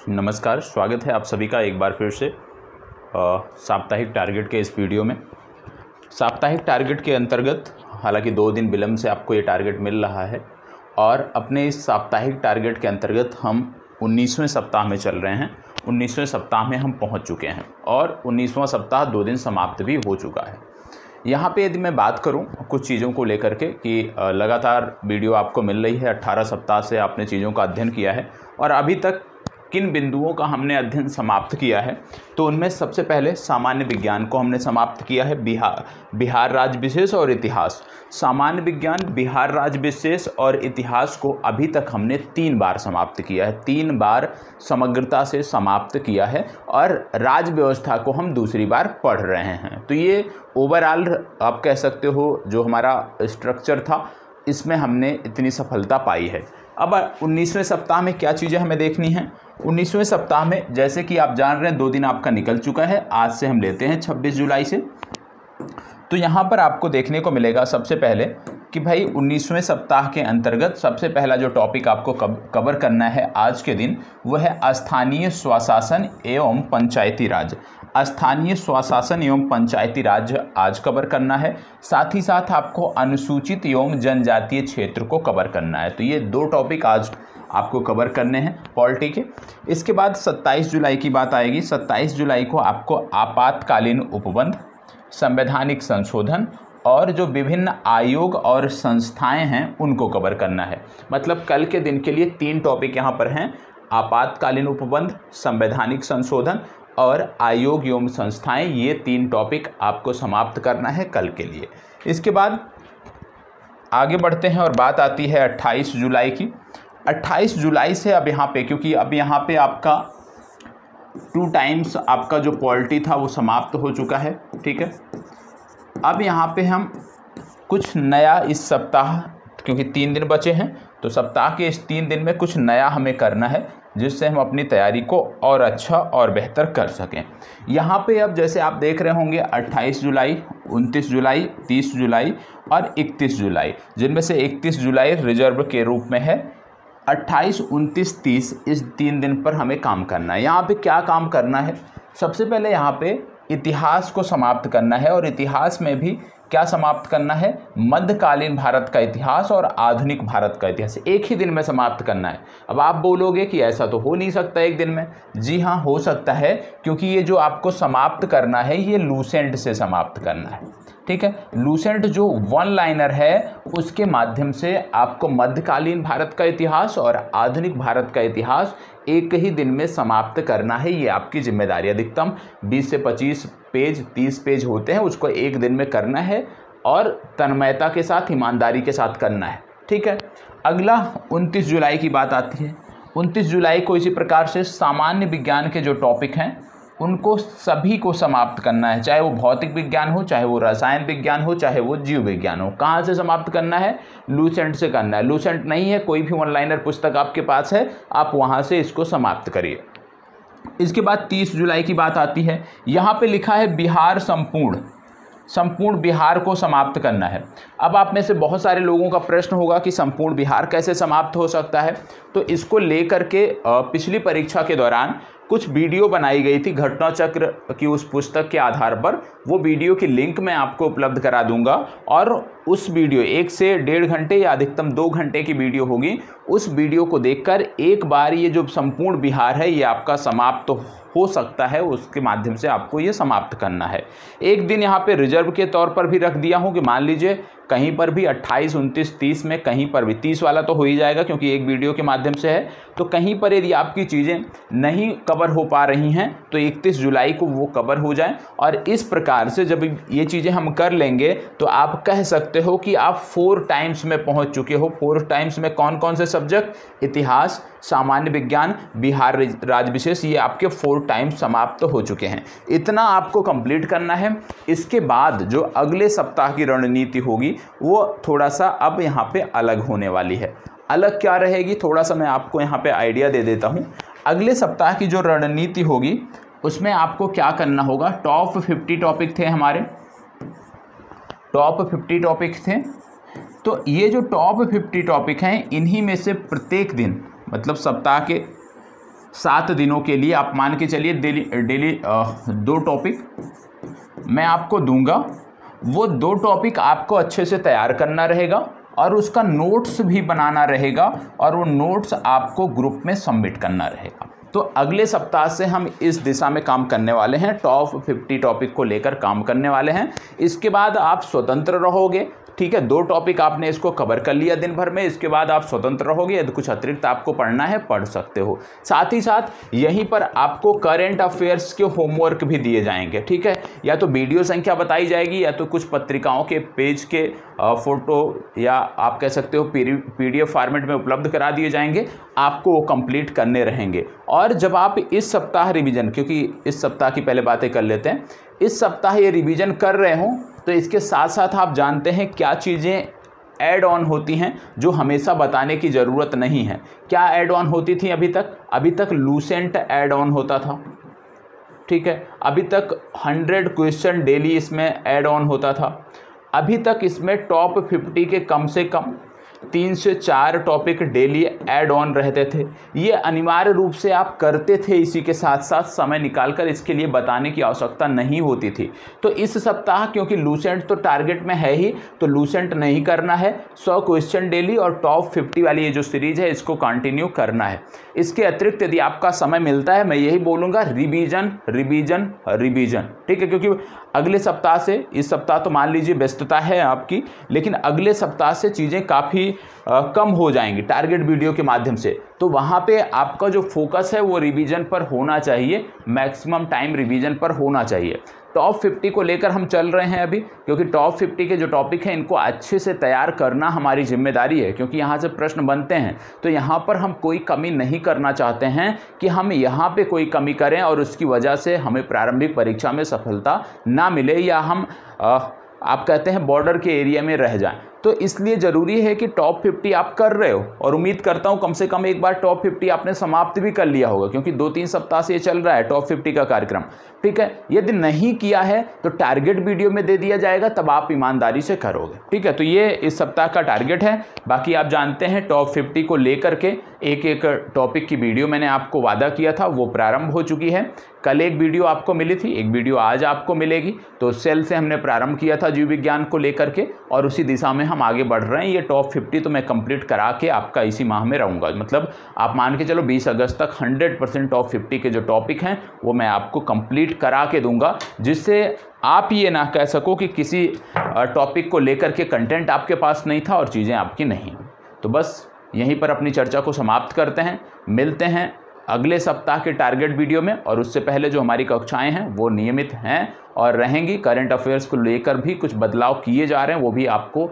नमस्कार, स्वागत है आप सभी का एक बार फिर से साप्ताहिक टारगेट के इस वीडियो में। साप्ताहिक टारगेट के अंतर्गत हालांकि 2 दिन विलम्ब से आपको ये टारगेट मिल रहा है और अपने इस साप्ताहिक टारगेट के अंतर्गत हम 19वें सप्ताह में चल रहे हैं। 19वें सप्ताह में हम पहुंच चुके हैं और 19वां सप्ताह 2 दिन समाप्त भी हो चुका है। यहाँ पे यदि मैं बात करूँ कुछ चीज़ों को लेकर के कि लगातार वीडियो आपको मिल रही है, 18 सप्ताह से आपने चीज़ों का अध्ययन किया है और अभी तक किन बिंदुओं का हमने अध्ययन समाप्त किया है, तो उनमें सबसे पहले सामान्य विज्ञान को हमने समाप्त किया है। बिहार राज्य विशेष और इतिहास, सामान्य विज्ञान, बिहार राज्य विशेष और इतिहास को अभी तक हमने 3 बार समाप्त किया है, 3 बार समग्रता से समाप्त किया है और राज्य व्यवस्था को हम दूसरी बार पढ़ रहे हैं। तो ये ओवरऑल आप कह सकते हो जो हमारा स्ट्रक्चर था, इसमें हमने इतनी सफलता पाई है। अब 19वें सप्ताह में क्या चीज़ें हमें देखनी हैं। 19वें सप्ताह में जैसे कि आप जान रहे हैं 2 दिन आपका निकल चुका है, आज से हम लेते हैं 26 जुलाई से। तो यहाँ पर आपको देखने को मिलेगा सबसे पहले कि भाई 19वें सप्ताह के अंतर्गत सबसे पहला जो टॉपिक आपको कवर करना है आज के दिन, वह है स्थानीय स्वशासन एवं पंचायती राज। स्थानीय स्वशासन एवं पंचायती राज आज कवर करना है। साथ ही साथ आपको अनुसूचित एवं जनजातीय क्षेत्र को कवर करना है। तो ये 2 टॉपिक आज आपको कवर करने हैं पॉलिटी के। इसके बाद 27 जुलाई की बात आएगी। 27 जुलाई को आपको आपातकालीन उपबंध, संवैधानिक संशोधन और जो विभिन्न आयोग और संस्थाएं हैं उनको कवर करना है। मतलब कल के दिन के लिए 3 टॉपिक यहाँ पर हैं, आपातकालीन उपबंध, संवैधानिक संशोधन और आयोग एवं संस्थाएं। ये 3 टॉपिक आपको समाप्त करना है कल के लिए। इसके बाद आगे बढ़ते हैं और बात आती है 28 जुलाई की। 28 जुलाई से अब यहाँ पे, क्योंकि अब यहाँ पे आपका 2 टाइम्स आपका जो पॉलिटी था वो समाप्त हो चुका है, ठीक है। अब यहाँ पे हम कुछ नया इस सप्ताह, क्योंकि 3 दिन बचे हैं, तो सप्ताह के इस 3 दिन में कुछ नया हमें करना है जिससे हम अपनी तैयारी को और अच्छा और बेहतर कर सकें। यहाँ पे अब जैसे आप देख रहे होंगे 28 जुलाई, 29 जुलाई, 30 जुलाई और 31 जुलाई, जिनमें से 31 जुलाई रिजर्व के रूप में है। 28, 29, 30 इस 3 दिन पर हमें काम करना है। यहाँ पे क्या काम करना है, सबसे पहले यहाँ पे इतिहास को समाप्त करना है और इतिहास में भी क्या समाप्त करना है, मध्यकालीन भारत का इतिहास और आधुनिक भारत का इतिहास एक ही दिन में समाप्त करना है। अब आप बोलोगे कि ऐसा तो हो नहीं सकता एक दिन में। जी हाँ, हो सकता है, क्योंकि ये जो आपको समाप्त करना है ये लूसेंट से समाप्त करना है, ठीक है। लूसेंट जो 1 लाइनर है उसके माध्यम से आपको मध्यकालीन भारत का इतिहास और आधुनिक भारत का इतिहास एक ही दिन में समाप्त करना है। ये आपकी जिम्मेदारी। अधिकतम 20 से 25 पेज, 30 पेज होते हैं, उसको एक दिन में करना है और तन्मयता के साथ, ईमानदारी के साथ करना है, ठीक है। अगला 29 जुलाई की बात आती है। 29 जुलाई को इसी प्रकार से सामान्य विज्ञान के जो टॉपिक हैं उनको सभी को समाप्त करना है, चाहे वो भौतिक विज्ञान हो, चाहे वो रसायन विज्ञान हो, चाहे वो जीव विज्ञान हो। कहाँ से समाप्त करना है, लूसेंट से करना है। लूसेंट नहीं है, कोई भी 1 लाइनर पुस्तक आपके पास है, आप वहाँ से इसको समाप्त करिए। इसके बाद 30 जुलाई की बात आती है। यहाँ पे लिखा है बिहार संपूर्ण बिहार को समाप्त करना है। अब आप में से बहुत सारे लोगों का प्रश्न होगा कि संपूर्ण बिहार कैसे समाप्त हो सकता है। तो इसको लेकर के पिछली परीक्षा के दौरान कुछ वीडियो बनाई गई थी घटना चक्र की उस पुस्तक के आधार पर। वो वीडियो की लिंक मैं आपको उपलब्ध करा दूंगा और उस वीडियो 1 से 1.5 घंटे या अधिकतम 2 घंटे की वीडियो होगी। उस वीडियो को देखकर एक बार ये जो संपूर्ण बिहार है ये आपका समाप्त हो सकता है, उसके माध्यम से आपको ये समाप्त करना है। एक दिन यहाँ पे रिजर्व के तौर पर भी रख दिया हूँ कि मान लीजिए कहीं पर भी 28, 29, 30 में कहीं पर भी, 30 वाला तो हो ही जाएगा क्योंकि एक वीडियो के माध्यम से है। तो कहीं पर यदि आपकी चीज़ें नहीं कवर हो पा रही हैं तो 31 जुलाई को वो कवर हो जाएं। और इस प्रकार से जब ये चीज़ें हम कर लेंगे तो आप कह सकते हो कि आप 4 टाइम्स में पहुंच चुके हो। 4 टाइम्स में कौन कौन से सब्जेक्ट, इतिहास, सामान्य विज्ञान, बिहार राज्य विशेष, ये आपके 4 टाइम्स समाप्त हो चुके हैं। इतना आपको कंप्लीट करना है। इसके बाद जो अगले सप्ताह की रणनीति होगी वो थोड़ा सा अब यहाँ पे अलग होने वाली है। अलग क्या रहेगी, थोड़ा सा मैं आपको यहाँ पे आइडिया दे देता हूँ। अगले सप्ताह की जो रणनीति होगी उसमें आपको क्या करना होगा, टॉप 50 टॉपिक थे हमारे, टॉप 50 टॉपिक थे। तो ये जो टॉप 50 टॉपिक हैं इन्हीं में से प्रत्येक दिन, मतलब सप्ताह के 7 दिनों के लिए आप मान के चलिए डेली 2 टॉपिक मैं आपको दूंगा। वो 2 टॉपिक आपको अच्छे से तैयार करना रहेगा और उसका नोट्स भी बनाना रहेगा और वो नोट्स आपको ग्रुप में सबमिट करना रहेगा। तो अगले सप्ताह से हम इस दिशा में काम करने वाले हैं, टॉप 50 टॉपिक को लेकर काम करने वाले हैं। इसके बाद आप स्वतंत्र रहोगे, ठीक है। 2 टॉपिक आपने इसको कवर कर लिया दिन भर में, इसके बाद आप स्वतंत्र रहोगे। यदि कुछ अतिरिक्त आपको पढ़ना है पढ़ सकते हो। साथ ही साथ यहीं पर आपको करंट अफेयर्स के होमवर्क भी दिए जाएंगे, ठीक है। या तो वीडियो संख्या बताई जाएगी या तो कुछ पत्रिकाओं के पेज के फोटो या आप कह सकते हो PDF फॉर्मेट में उपलब्ध करा दिए जाएंगे, आपको वो कंप्लीट करने रहेंगे। और जब आप इस सप्ताह रिवीजन, क्योंकि इस सप्ताह की पहले बातें कर लेते हैं, इस सप्ताह ये रिवीजन कर रहे हो तो इसके साथ साथ आप जानते हैं क्या चीज़ें ऐड ऑन होती हैं जो हमेशा बताने की ज़रूरत नहीं है। क्या ऐड ऑन होती थी अभी तक लूसेंट ऐड ऑन होता था, ठीक है। अभी तक 100 क्वेश्चन डेली इसमें ऐड ऑन होता था। अभी तक इसमें टॉप 50 के कम से कम 3 से 4 टॉपिक डेली ऐड ऑन रहते थे। ये अनिवार्य रूप से आप करते थे, इसी के साथ साथ समय निकालकर इसके लिए बताने की आवश्यकता नहीं होती थी। तो इस सप्ताह क्योंकि लूसेंट तो टारगेट में है ही, तो लूसेंट नहीं करना है। 100 क्वेश्चन डेली और टॉप 50 वाली ये जो सीरीज है इसको कंटिन्यू करना है। इसके अतिरिक्त यदि आपका समय मिलता है, मैं यही बोलूँगा रिवीजन रिवीजन रिवीजन, ठीक है। क्योंकि अगले सप्ताह से, इस सप्ताह तो मान लीजिए व्यस्तता है आपकी, लेकिन अगले सप्ताह से चीज़ें काफ़ी कम हो जाएंगी टारगेट वीडियो के माध्यम से। तो वहाँ पे आपका जो फोकस है वो रिवीजन पर होना चाहिए, मैक्सिमम टाइम रिवीजन पर होना चाहिए। टॉप 50 को लेकर हम चल रहे हैं अभी, क्योंकि टॉप 50 के जो टॉपिक हैं इनको अच्छे से तैयार करना हमारी जिम्मेदारी है, क्योंकि यहाँ से प्रश्न बनते हैं। तो यहाँ पर हम कोई कमी नहीं करना चाहते हैं कि हम यहाँ पे कोई कमी करें और उसकी वजह से हमें प्रारंभिक परीक्षा में सफलता ना मिले या हम आप कहते हैं बॉर्डर के एरिया में रह जाएं। तो इसलिए ज़रूरी है कि टॉप 50 आप कर रहे हो, और उम्मीद करता हूँ कम से कम एक बार टॉप 50 आपने समाप्त भी कर लिया होगा, क्योंकि 2-3 सप्ताह से ये चल रहा है टॉप 50 का कार्यक्रम, ठीक है। यदि नहीं किया है तो टारगेट वीडियो में दे दिया जाएगा, तब आप ईमानदारी से करोगे, ठीक है। तो ये इस सप्ताह का टारगेट है। बाकी आप जानते हैं टॉप 50 को लेकर के एक टॉपिक की वीडियो मैंने आपको वादा किया था, वो प्रारंभ हो चुकी है। कल एक वीडियो आपको मिली थी, एक वीडियो आज आपको मिलेगी। तो सेल से हमने प्रारंभ किया था जीव विज्ञान को लेकर के, और उसी दिशा में हम आगे बढ़ रहे हैं। ये टॉप 50 तो मैं कंप्लीट करा के आपका इसी माह में रहूँगा, मतलब आप मान के चलो 20 अगस्त तक 100% टॉप 50 के जो टॉपिक हैं वो मैं आपको कंप्लीट करा के दूंगा, जिससे आप ये ना कह सको कि किसी टॉपिक को लेकर के कंटेंट आपके पास नहीं था और चीज़ें आपकी नहीं। तो बस यहीं पर अपनी चर्चा को समाप्त करते हैं। मिलते हैं अगले सप्ताह के टारगेट वीडियो में, और उससे पहले जो हमारी कक्षाएं हैं वो नियमित हैं और रहेंगी। करंट अफेयर्स को लेकर भी कुछ बदलाव किए जा रहे हैं, वो भी आपको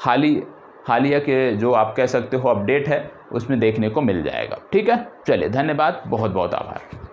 हालिया के जो आप कह सकते हो अपडेट है उसमें देखने को मिल जाएगा, ठीक है। चलिए, धन्यवाद, बहुत बहुत आभार।